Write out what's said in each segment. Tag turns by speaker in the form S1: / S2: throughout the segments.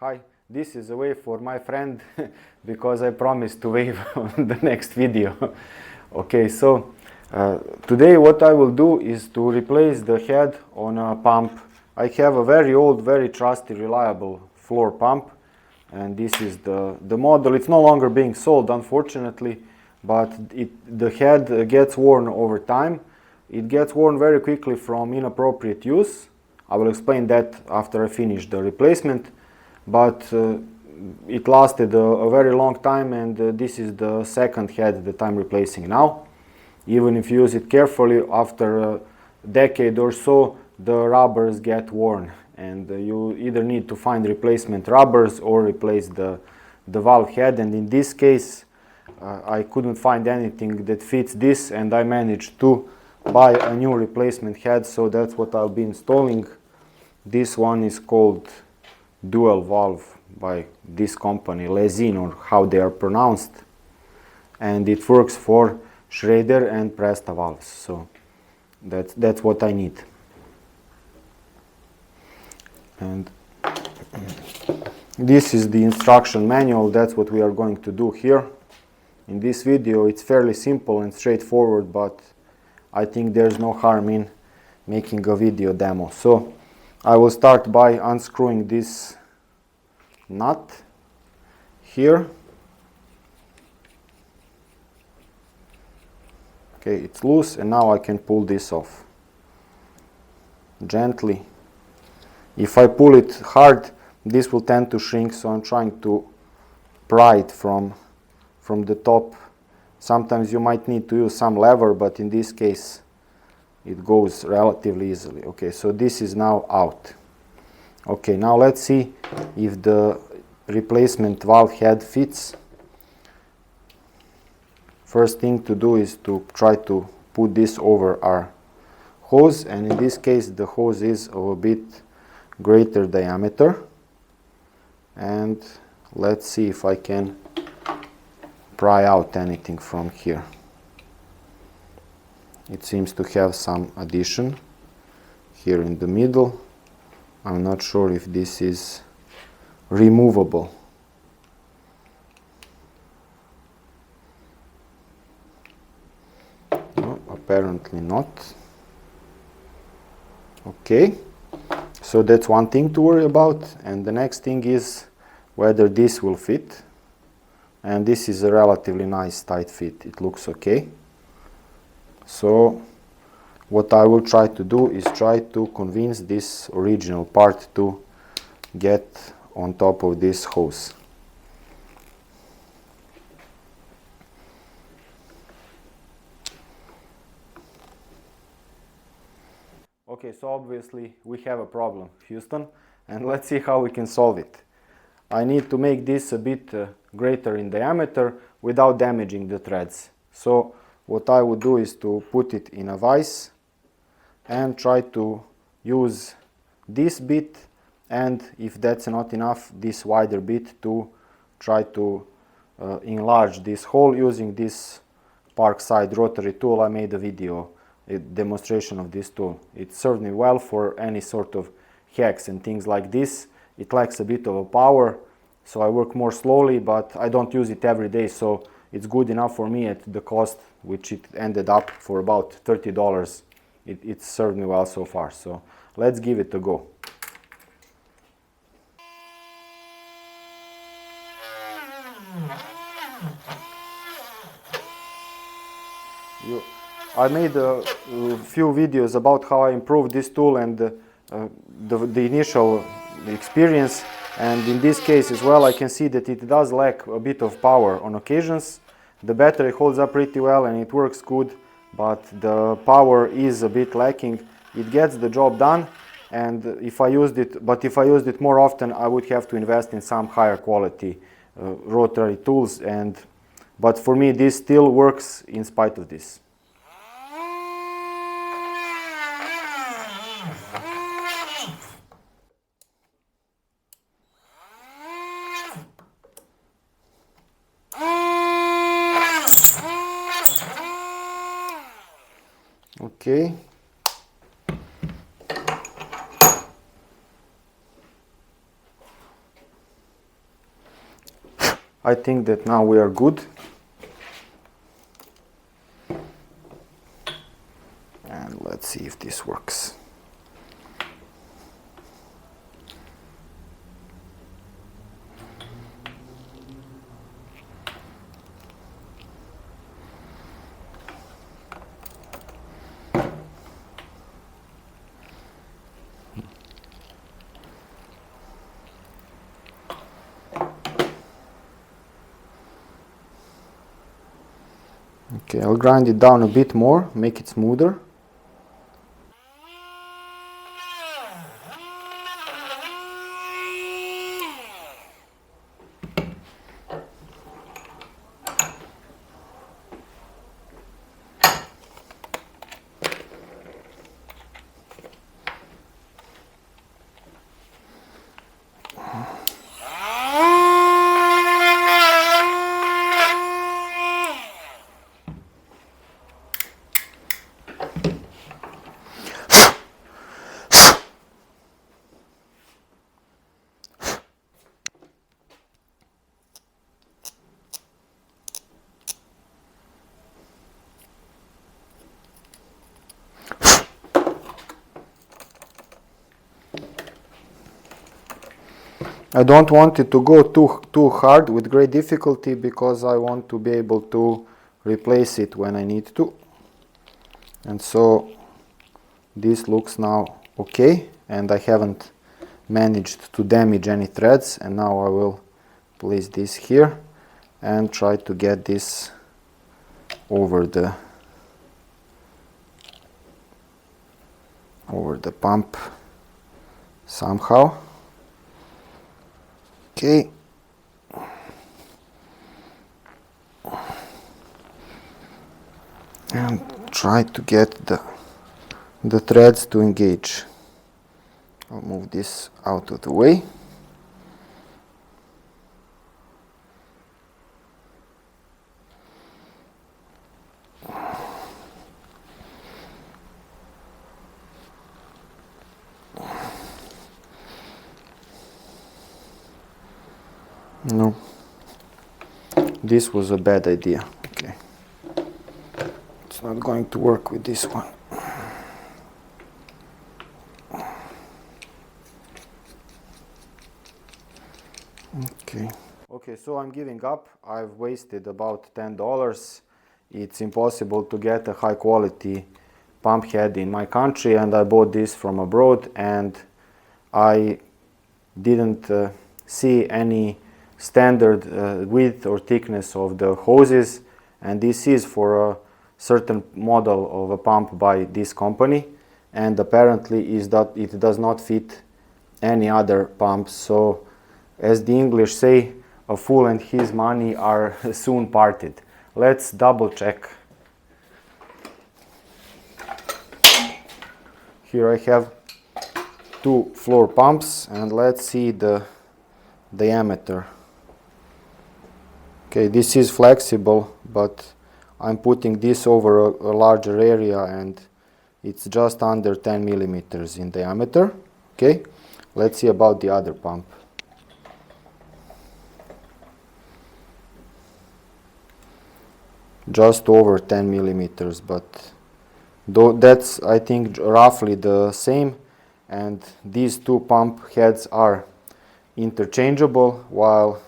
S1: Hi, this is a wave for my friend because I promised to wave on the next video. Okay, so today what I will do is to replace the head on a pump. I have a very old, very trusty, reliable floor pump, and this is the model. It's no longer being sold, unfortunately, but the head gets worn over time. It gets worn very quickly from inappropriate use. I will explain that after I finish the replacement, but it lasted a very long time, and this is the second head that I'm replacing now. Even if you use it carefully, after a decade or so, the rubbers get worn, and you either need to find replacement rubbers or replace the valve head. And in this case, I couldn't find anything that fits this, and I managed to buy a new replacement head, so that's what I'll be installing. This one is called dual valve by this company, Lesin, or how they are pronounced, and it works for Schrader and Presta valves, so that's what I need. And this is the instruction manual. That's what we are going to do here. In this video it's fairly simple and straightforward, but I think there's no harm in making a video demo. So I will start by unscrewing this nut here. Okay, it's loose, and now I can pull this off gently. If I pull it hard, this will tend to shrink, so I'm trying to pry it from the top. Sometimes you might need to use some lever, but in this case it goes relatively easily. Okay, so this is now out. Okay, now let's see if the replacement valve head fits. First thing to do is to try to put this over our hose, and in this case the hose is of a bit greater diameter. And let's see if I can pry out anything from here. It seems to have some addition here in the middle. I'm not sure if this is removable. No, apparently not. Okay, so that's one thing to worry about, and the next thing is whether this will fit. And this is a relatively nice tight fit. It looks okay. So what I will try to do is try to convince this original part to get on top of this hose. Okay, so obviously we have a problem, Houston, and let's see how we can solve it. I need to make this a bit greater in diameter without damaging the threads. So what I would do is to put it in a vise and try to use this bit, and if that's not enough, this wider bit, to try to enlarge this hole using this Parkside rotary tool. I made a video, a demonstration of this tool. It served me well for any sort of hacks and things like this. It lacks a bit of a power, so I work more slowly, but I don't use it every day, so it's good enough for me at the cost, which it ended up for about $30. It served me well so far, so let's give it a go. I made a few videos about how I improved this tool and the initial experience, and in this case as well I can see that it does lack a bit of power on occasions. The battery holds up pretty well and it works good, but the power is a bit lacking. It gets the job done, and if I used it more often, I would have to invest in some higher quality rotary tools, but for me this still works in spite of this. Okay. I think that now we are good. And let's see if this works. Okay, I'll grind it down a bit more, make it smoother. I don't want it to go too hard with great difficulty, because I want to be able to replace it when I need to. And so this looks now okay, and I haven't managed to damage any threads. And now I will place this here and try to get this over the pump somehow. Okay. And try to get the threads to engage. I'll move this out of the way. No, this was a bad idea. Okay, it's not going to work with this one. Okay, so I'm giving up. I've wasted about $10. It's impossible to get a high quality pump head in my country, and I bought this from abroad, and I didn't see any standard width or thickness of the hoses, and this is for a certain model of a pump by this company, and apparently is that it does not fit any other pumps. So as the English say, a fool and his money are soon parted. Let's double check. Here I have two floor pumps, and let's see the diameter. Okay, this is flexible, but I'm putting this over a larger area, and it's just under 10 millimeters in diameter. Okay, let's see about the other pump. Just over 10 millimeters, but that's, I think, roughly the same, and these two pump heads are interchangeable, while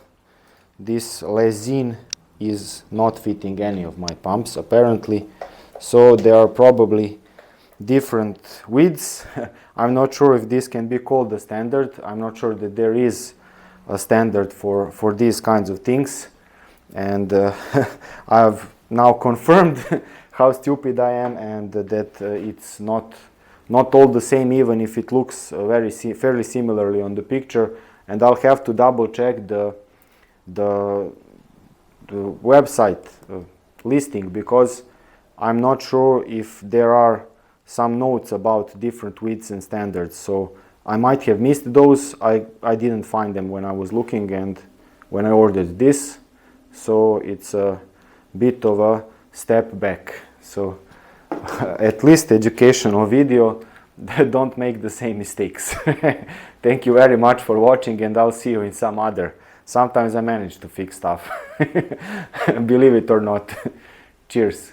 S1: this lezine is not fitting any of my pumps apparently. So there are probably different widths. I'm not sure if this can be called a standard. I'm not sure that there is a standard for these kinds of things, and I've now confirmed how stupid I am, and that it's not all the same, even if it looks fairly similarly on the picture. And I'll have to double check the website listing, because I'm not sure if there are some notes about different widths and standards. So I might have missed those. I didn't find them when I was looking and when I ordered this. So it's a bit of a step back. So at least educational video, don't make the same mistakes. Thank you very much for watching, and I'll see you in some other sometimes I manage to fix stuff. Believe it or not. Cheers.